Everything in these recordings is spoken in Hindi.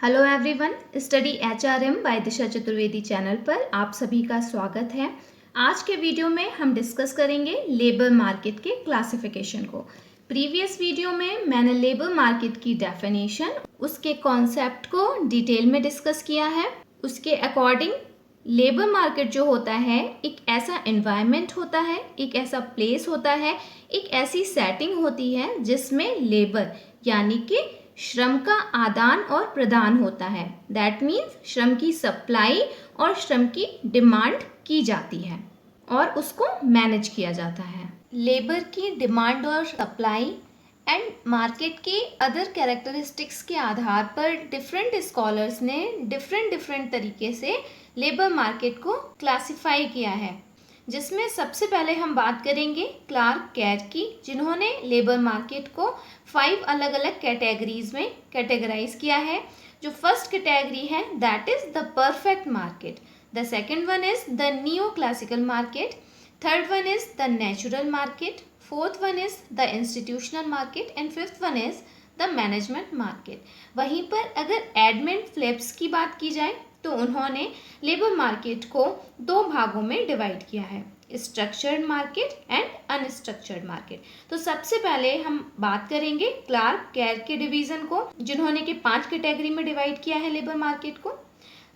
Hello everyone, study HRM by Disha Chaturvedi channel पर आप सभी का स्वागत है। आज के वीडियो में हम डिस्कस करेंगे लेबर मार्केट के क्लासिफिकेशन को। प्रीवियस वीडियो में मैंने लेबर मार्केट की डेफिनेशन, उसके कॉन्सेप्ट को डिटेल में डिस्कस किया है। उसके अकॉर्डिंग लेबर मार्केट जो होता है एक ऐसा एनवायरनमेंट होता है, एक ऐसा प्लेस होता है, एक ऐसी सेटिंग होती है जिसमें लेबर यानी कि श्रम का आदान और प्रदान होता है। दैट मीन्स श्रम की सप्लाई और श्रम की डिमांड की जाती है और उसको मैनेज किया जाता है। लेबर की डिमांड और सप्लाई एंड मार्केट के अदर कैरेक्टरिस्टिक्स के आधार पर डिफरेंट स्कॉलर्स ने डिफरेंट तरीके से लेबर मार्केट को क्लासिफाई किया है, जिसमें सबसे पहले हम बात करेंगे क्लार्क कैट की, जिन्होंने लेबर मार्केट को 5 अलग अलग कैटेगरीज में कैटेगराइज किया है। जो फर्स्ट कैटेगरी है that is the perfect market, the second one is the neo classical market, third one is the natural market, fourth one is the institutional market and fifth one is the management market. वहीं पर अगर एडमंड फिलिप्स की बात की जाए तो उन्होंने लेबर मार्केट को 2 भागों में डिवाइड किया है, structured market and unstructured market. तो सबसे पहले हम बात करेंगे क्लार्क कैट के डिवीजन को, जिन्होंने कि 5 कैटेगरी में डिवाइड किया है लेबर मार्केट को।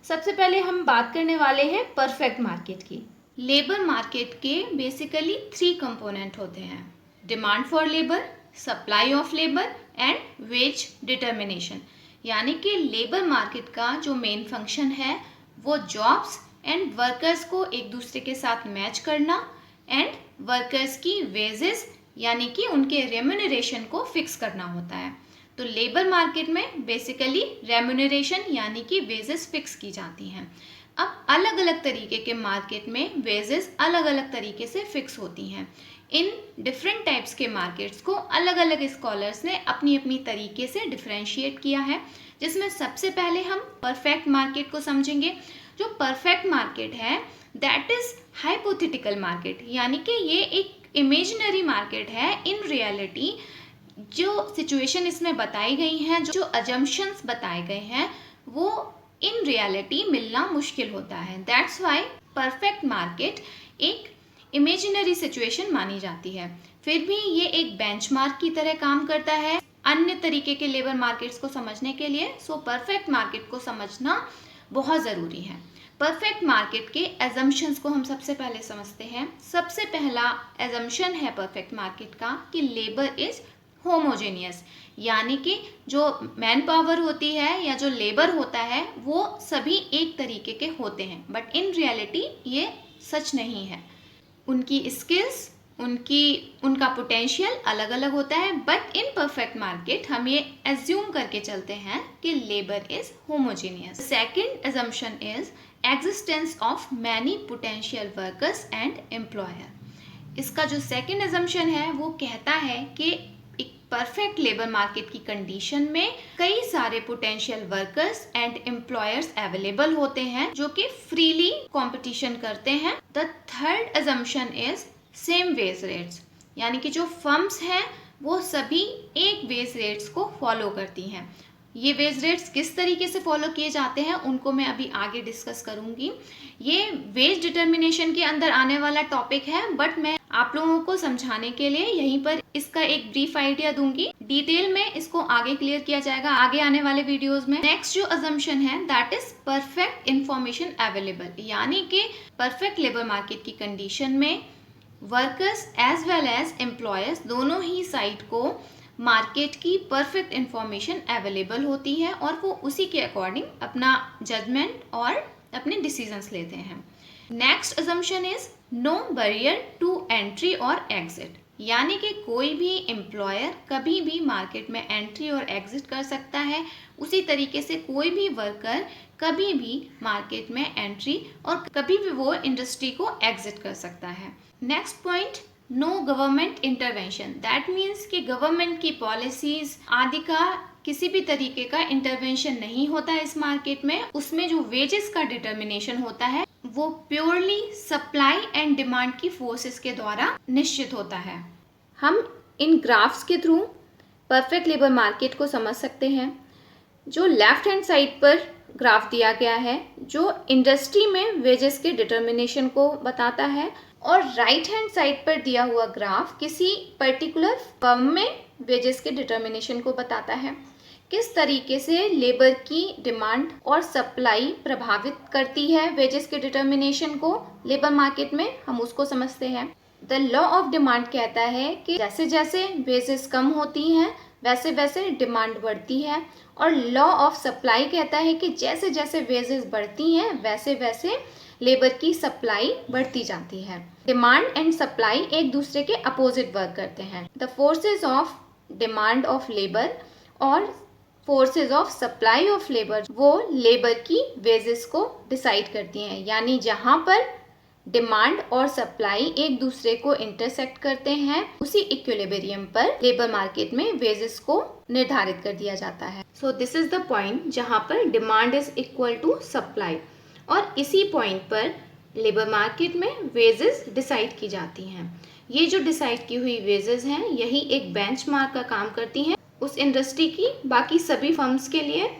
सबसे पहले हम बात करने वाले हैं परफेक्ट मार्केट की। लेबर मार्केट के बेसिकली 3 कंपोनेंट होते हैं, demand for labour, supply of labour and wage determination. यानी कि लेबर मार्केट का जो मेन फंक्शन है वो जॉब्स एंड वर्कर्स को एक दूसरे के साथ मैच करना एंड वर्कर्स की वेजेस यानी कि उनके रेम्यूनरेशन को फिक्स करना होता है। तो लेबर मार्केट में बेसिकली रेम्यूनरेशन यानी कि वेजेस फिक्स की जाती हैं। अब अलग अलग तरीके के मार्केट में वेजेस अलग अलग तरीके से फिक्स होती हैं। इन डिफरेंट टाइप्स के मार्केट्स को अलग अलग स्कॉलर्स ने अपनी अपनी तरीके से डिफरेंशिएट किया है, जिसमें सबसे पहले हम परफेक्ट मार्केट को समझेंगे। जो परफेक्ट मार्केट है दैट इज हाइपोथेटिकल मार्केट, यानी कि ये एक इमेजिनरी मार्केट है। इन रियलिटी जो सिचुएशन इसमें बताई गई हैं, जो अजम्पशंस बताए गए हैं, वो इन रियलिटी मिलना मुश्किल होता है। दैट्स वाई परफेक्ट मार्केट एक इमेजिनरी सिचुएशन मानी जाती है। फिर भी ये एक बेंचमार्क की तरह काम करता है अन्य तरीके के लेबर मार्केट्स को समझने के लिए। सो परफेक्ट मार्केट को समझना बहुत ज़रूरी है। परफेक्ट मार्केट के एजम्पशंस को हम सबसे पहले समझते हैं। सबसे पहला एजम्पशन है परफेक्ट मार्केट का कि लेबर इज होमोजेनियस, यानी कि जो मैन पावर होती है या जो लेबर होता है वो सभी एक तरीके के होते हैं, बट इन रियलिटी ये सच नहीं है। उनकी स्किल्स, उनका पोटेंशियल अलग अलग होता है, बट इन परफेक्ट मार्केट हम ये एज्यूम करके चलते हैं कि labour is homogeneous. Second assumption is existence of many potential workers and employer. इसका जो सेकंड assumption है वो कहता है कि एक परफेक्ट लेबर मार्केट की कंडीशन में कई सारे potential workers and employers available होते हैं जो कि फ्रीली कंपटीशन करते हैं। The third assumption is same wage rates, यानी कि जो फर्म्स हैं वो सभी एक वेज रेट्स को फॉलो करती हैं। ये वेज रेट्स किस तरीके से फॉलो किए जाते हैं उनको मैं अभी आगे डिस्कस करूंगी। ये वेज डिटर्मिनेशन के अंदर आने वाला टॉपिक है, बट मैं आप लोगों को समझाने के लिए यहीं पर इसका एक ब्रीफ आइडिया दूंगी। डिटेल में इसको आगे क्लियर किया जाएगा आगे आने वाले वीडियोस में। नेक्स्ट जो assumption है that is perfect information available, यानी कि परफेक्ट लेबर मार्केट की कंडीशन में workers as well as employers दोनों ही साइड को मार्केट की परफेक्ट इंफॉर्मेशन अवेलेबल होती है और वो उसी के अकॉर्डिंग अपना जजमेंट और अपने डिसीजंस लेते हैं। Next assumption is no barrier to entry और एग्जिट, यानी कि कोई भी एम्प्लॉयर कभी भी मार्केट में एंट्री और एग्जिट कर सकता है, उसी तरीके से कोई भी वर्कर कभी भी मार्केट में एंट्री और कभी भी वो इंडस्ट्री को एग्जिट कर सकता है। Next point, no government intervention. That means कि गवर्नमेंट की पॉलिसीज आदि का किसी भी तरीके का इंटरवेंशन नहीं होता है इस मार्केट में। उसमें जो वेजेस का डिटर्मिनेशन होता है वो प्योरली सप्लाई एंड डिमांड की फोर्सेस के द्वारा निश्चित होता है। हम इन ग्राफ्स के थ्रू परफेक्ट लेबर मार्केट को समझ सकते हैं। जो लेफ्ट हैंड साइड पर ग्राफ दिया गया है जो इंडस्ट्री में वेजेस के डिटर्मिनेशन को बताता है, और राइट हैंड साइड पर दिया हुआ ग्राफ किसी पर्टिकुलर फर्म में वेजेस के डिटर्मिनेशन को बताता है। किस तरीके से लेबर की डिमांड और सप्लाई प्रभावित करती है वेजेस के डिटर्मिनेशन को लेबर मार्केट में, हम उसको समझते हैं। द लॉ ऑफ डिमांड कहता है कि जैसे जैसे वेजेस कम होती हैं वैसे वैसे डिमांड बढ़ती है, और लॉ ऑफ सप्लाई कहता है कि जैसे जैसे वेजेस बढ़ती हैं वैसे वैसे लेबर की सप्लाई बढ़ती जाती है। डिमांड एंड सप्लाई एक दूसरे के अपोजिट वर्क करते हैं। The forces of demand of labour और forces of supply of labour वो लेबर की वेजेस को डिसाइड करती हैं, यानी जहां पर डिमांड और सप्लाई एक दूसरे को इंटरसेक्ट करते हैं उसी इक्विलिब्रियम पर लेबर मार्केट में वेजेस को निर्धारित कर दिया जाता है। So this is the point जहां पर demand is equal to supply, और इसी पॉइंट पर लेबर मार्केट में वेजेस डिसाइड की जाती हैं। ये जो डिसाइड की हुई वेजेस हैं यही एक बेंचमार्क का काम करती हैं उस इंडस्ट्री की बाकी सभी फर्म्स के लिए।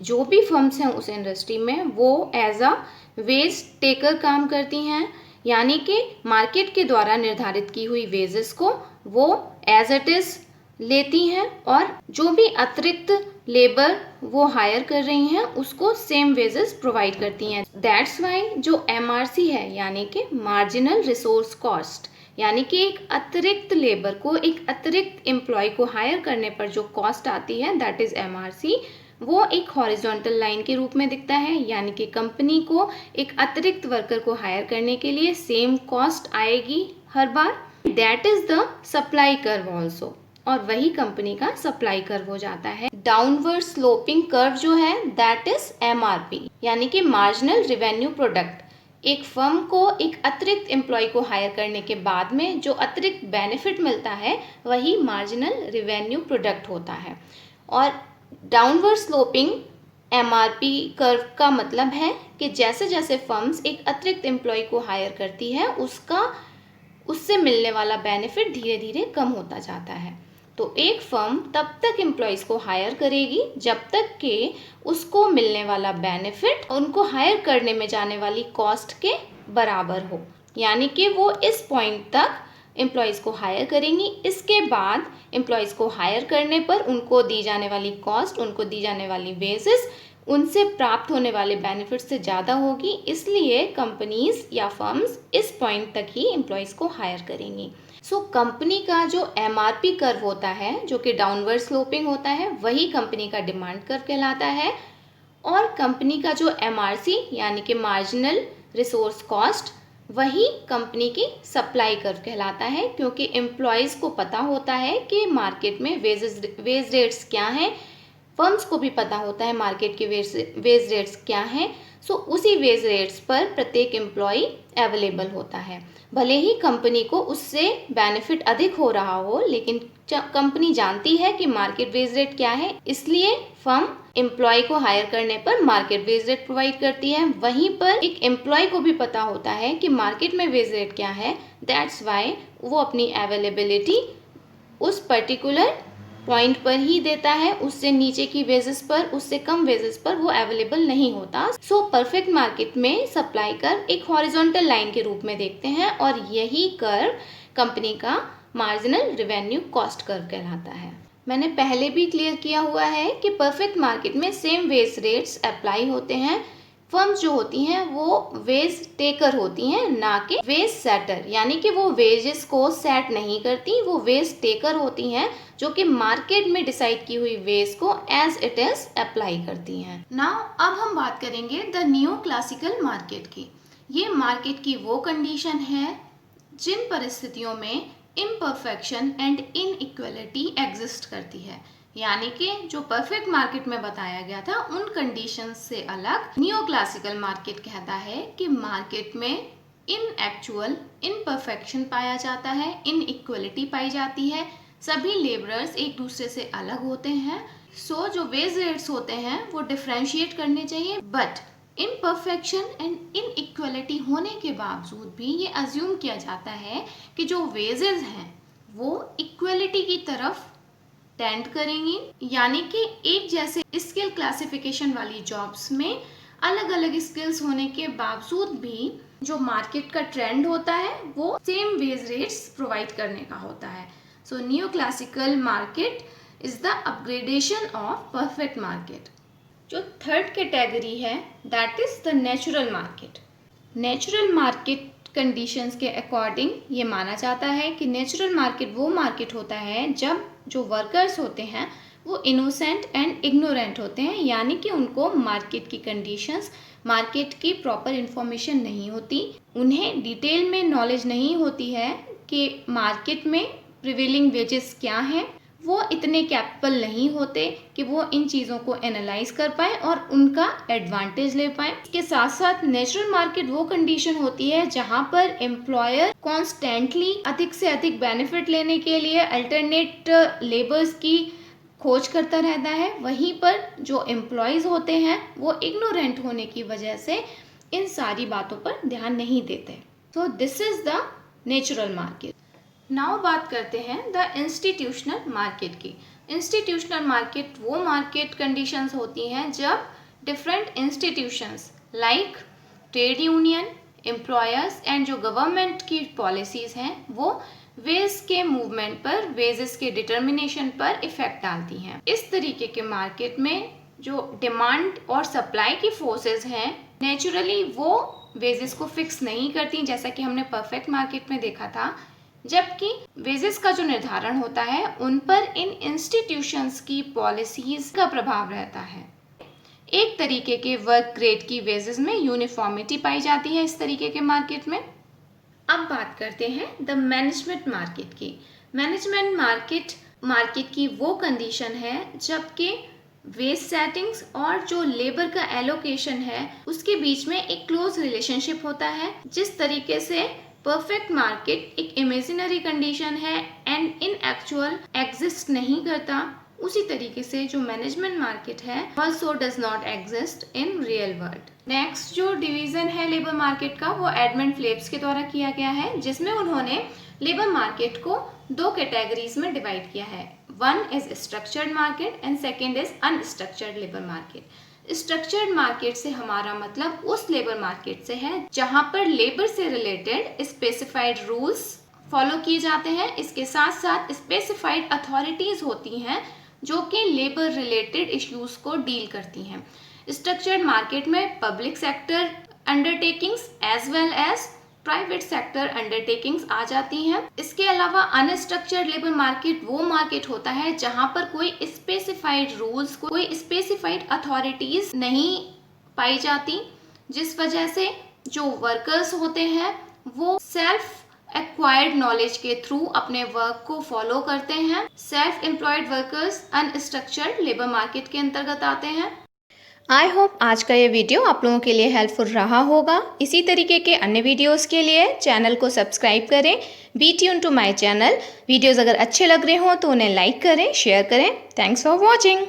जो भी फर्म्स हैं उस इंडस्ट्री में वो एज अ वेज टेकर काम करती हैं, यानी कि मार्केट के द्वारा निर्धारित की हुई वेजेस को वो एज इट इज लेती हैं, और जो भी अतिरिक्त लेबर वो हायर कर रही हैं उसको सेम वेजेस प्रोवाइड करती हैं। दैट्स वाई जो एमआरसी है यानी कि मार्जिनल रिसोर्स कॉस्ट, यानी कि एक अतिरिक्त लेबर को, एक अतिरिक्त एम्प्लॉय को हायर करने पर जो कॉस्ट आती है दैट इज एमआरसी, वो एक हॉरिजॉन्टल लाइन के रूप में दिखता है, यानी कि कंपनी को एक अतिरिक्त वर्कर को हायर करने के लिए सेम कॉस्ट आएगी हर बार। That is the supply curve also, और वही कंपनी का सप्लाई कर्व हो जाता है। डाउनवर्ड स्लोपिंग कर्व जो है दैट इज एमआरपी, यानी कि मार्जिनल रिवेन्यू प्रोडक्ट। एक फर्म को एक अतिरिक्त एम्प्लॉय को हायर करने के बाद में जो अतिरिक्त बेनिफिट मिलता है वही मार्जिनल रिवेन्यू प्रोडक्ट होता है। और डाउनवर्ड स्लोपिंग एमआरपी कर्व का मतलब है कि जैसे जैसे फर्म्स एक अतिरिक्त एम्प्लॉय को हायर करती है उससे मिलने वाला बेनिफिट धीरे धीरे कम होता जाता है। तो एक फर्म तब तक एम्प्लॉयज़ को हायर करेगी जब तक कि उसको मिलने वाला बेनिफिट उनको हायर करने में जाने वाली कॉस्ट के बराबर हो, यानी कि वो इस पॉइंट तक एम्प्लॉयज़ को हायर करेंगी। इसके बाद एम्प्लॉयज़ को हायर करने पर उनको दी जाने वाली कॉस्ट, उनको दी जाने वाली वेजेस उनसे प्राप्त होने वाले बेनिफिट से ज़्यादा होगी, इसलिए कंपनीज या फर्म्स इस पॉइंट तक ही एम्प्लॉयज़ को हायर करेंगी। सो कंपनी का जो एमआरपी कर्व होता है जो कि डाउनवर्ड स्लोपिंग होता है वही कंपनी का डिमांड कर्व कहलाता है, और कंपनी का जो एमआरसी यानी कि मार्जिनल रिसोर्स कॉस्ट वही कंपनी की सप्लाई कर्व कहलाता है, क्योंकि एम्प्लॉयज़ को पता होता है कि मार्केट में वेज रेट्स क्या हैं, फर्म्स को भी पता होता है मार्केट के वेज रेट्स क्या हैं। सो उसी वेज रेट्स पर प्रत्येक एम्प्लॉय अवेलेबल होता है। भले ही कंपनी को उससे बेनिफिट अधिक हो रहा हो, लेकिन कंपनी जानती है कि मार्केट वेज रेट क्या है, इसलिए फर्म एम्प्लॉय को हायर करने पर मार्केट वेज रेट प्रोवाइड करती है। वहीं पर एक एम्प्लॉय को भी पता होता है कि मार्केट में वेज रेट क्या है, दैट्स वाई वो अपनी अवेलेबिलिटी उस पर्टिकुलर पॉइंट पर ही देता है, उससे नीचे की वेजेस पर, उससे कम वेजेस पर वो अवेलेबल नहीं होता। सो परफेक्ट मार्केट में सप्लाई कर्व एक हॉरिजॉन्टल लाइन के रूप में देखते हैं, और यही कर्व कंपनी का मार्जिनल रिवेन्यू कॉस्ट कर्व कहलाता है। मैंने पहले भी क्लियर किया हुआ है कि परफेक्ट मार्केट में सेम वेज रेट्स अप्लाई होते हैं। फर्म्स जो होती हैं वो वेज टेकर होती हैं, ना कि वेज सेटर, यानी कि वो वेजेस को सेट नहीं करती, वो वेज टेकर होती हैं जो कि मार्केट में डिसाइड की हुई वेज को एज इट इज अप्लाई करती हैं। नाउ अब हम बात करेंगे द न्यू क्लासिकल मार्केट की। ये मार्केट की वो कंडीशन है जिन परिस्थितियों में इम्परफेक्शन एंड इनइक्वलिटी एग्जिस्ट करती है, यानी कि जो परफेक्ट मार्केट में बताया गया था उन कंडीशंस से अलग न्यू क्लासिकल मार्केट कहता है कि मार्केट में इनएक्चुअल इम्परफेक्शन पाया जाता है, इनइक्वलिटी पाई जाती है, सभी लेबरर्स एक दूसरे से अलग होते हैं। सो जो वेज रेट्स होते हैं वो डिफरेंशिएट करने चाहिए, बट इम्परफेक्शन एंड इनइक्वलिटी होने के बावजूद भी ये अज्यूम किया जाता है कि जो वेजेस हैं वो इक्वलिटी की तरफ टेंड करेंगी, यानी कि एक जैसे स्किल क्लासिफिकेशन वाली जॉब्स में अलग अलग स्किल्स होने के बावजूद भी जो मार्केट का ट्रेंड होता है वो सेम वेज रेट्स प्रोवाइड करने का होता है। So new classical market is the upgradation of perfect market. जो थर्ड कैटेगरी है that is the natural market. Natural market conditions के अकॉर्डिंग ये माना जाता है कि नेचुरल मार्केट वो मार्केट होता है जब जो वर्कर्स होते हैं वो इनोसेंट एंड इग्नोरेंट होते हैं, यानी कि उनको मार्केट की कंडीशंस, मार्केट की प्रॉपर इन्फॉर्मेशन नहीं होती, उन्हें डिटेल में नॉलेज नहीं होती है कि मार्केट में प्रिवेलिंग वेजेस क्या हैं। वो इतने कैपेबल नहीं होते कि वो इन चीज़ों को एनालाइज कर पाए और उनका एडवांटेज ले पाए। इसके साथ साथ नेचुरल मार्केट वो कंडीशन होती है जहाँ पर एम्प्लॉयर कॉन्स्टेंटली अधिक से अधिक बेनिफिट लेने के लिए अल्टरनेट लेबर्स की खोज करता रहता है, वहीं पर जो एम्प्लॉयज़ होते हैं वो इग्नोरेंट होने की वजह से इन सारी बातों पर ध्यान नहीं देते। So this is the natural market. Now बात करते हैं द इंस्टीट्यूशनल मार्केट की। इंस्टीट्यूशनल मार्केट वो मार्केट कंडीशंस होती हैं जब different institutions like trade union, employers and जो गवर्नमेंट की पॉलिसीज़ हैं वो वेज के मूवमेंट पर, वेजेस के डिटर्मिनेशन पर इफेक्ट डालती हैं। इस तरीके के मार्केट में जो डिमांड और सप्लाई की फोर्सेस हैं नेचुरली वो वेजेस को फिक्स नहीं करती, जैसा कि हमने परफेक्ट मार्केट में देखा था, जबकि वेजेस का जो निर्धारण होता है उन पर इन इंस्टीट्यूशंस की पॉलिसीज का प्रभाव रहता है। एक तरीके के वर्क ग्रेड की वेजेस में यूनिफॉर्मिटी पाई जाती है इस तरीके के मार्केट में। अब बात करते हैं द मैनेजमेंट मार्केट की। मैनेजमेंट मार्केट की वो कंडीशन है जबकि वेज सेटिंग्स और जो लेबर का एलोकेशन है उसके बीच में एक क्लोज रिलेशनशिप होता है। जिस तरीके से परफेक्ट मार्केट एक इमेजिनरी कंडीशन है एंड इन एक्चुअल एग्जिस्ट नहीं करता, उसी तरीके से जो मैनेजमेंट मार्केट है also does not exist in real world. Next जो डिवीजन है लेबर मार्केट का वो एडमंड फिलिप्स के द्वारा किया गया है, जिसमें उन्होंने लेबर मार्केट को दो कैटेगरीज में डिवाइड किया है। One is structured market and second is unstructured labour market. Structured market से हमारा मतलब उस लेबर मार्केट से है जहां पर लेबर से रिलेटेड स्पेसिफाइड रूल्स फॉलो किए जाते हैं। इसके साथ साथ स्पेसिफाइड अथॉरिटीज होती हैं जो कि लेबर रिलेटेड इश्यूज को डील करती हैं। स्ट्रक्चर्ड मार्केट में public sector undertakings as well as private sector undertakings आ जाती हैं। इसके अलावा अनस्ट्रक्चर्ड लेबर मार्केट वो मार्केट होता है जहां पर कोई स्पेसिफाइड रूल्स, कोई स्पेसिफाइड अथॉरिटीज नहीं पाई जाती, जिस वजह से जो वर्कर्स होते हैं वो सेल्फ एक्वायर्ड नॉलेज के थ्रू अपने वर्क को फॉलो करते हैं। Self employed workers unstructured labour market के अंतर्गत आते हैं। आई होप आज का ये वीडियो आप लोगों के लिए हेल्पफुल रहा होगा। इसी तरीके के अन्य वीडियोस के लिए चैनल को सब्सक्राइब करें, be tune to my channel. Videos अगर अच्छे लग रहे हों तो उन्हें लाइक करें, शेयर करें। Thanks for watching.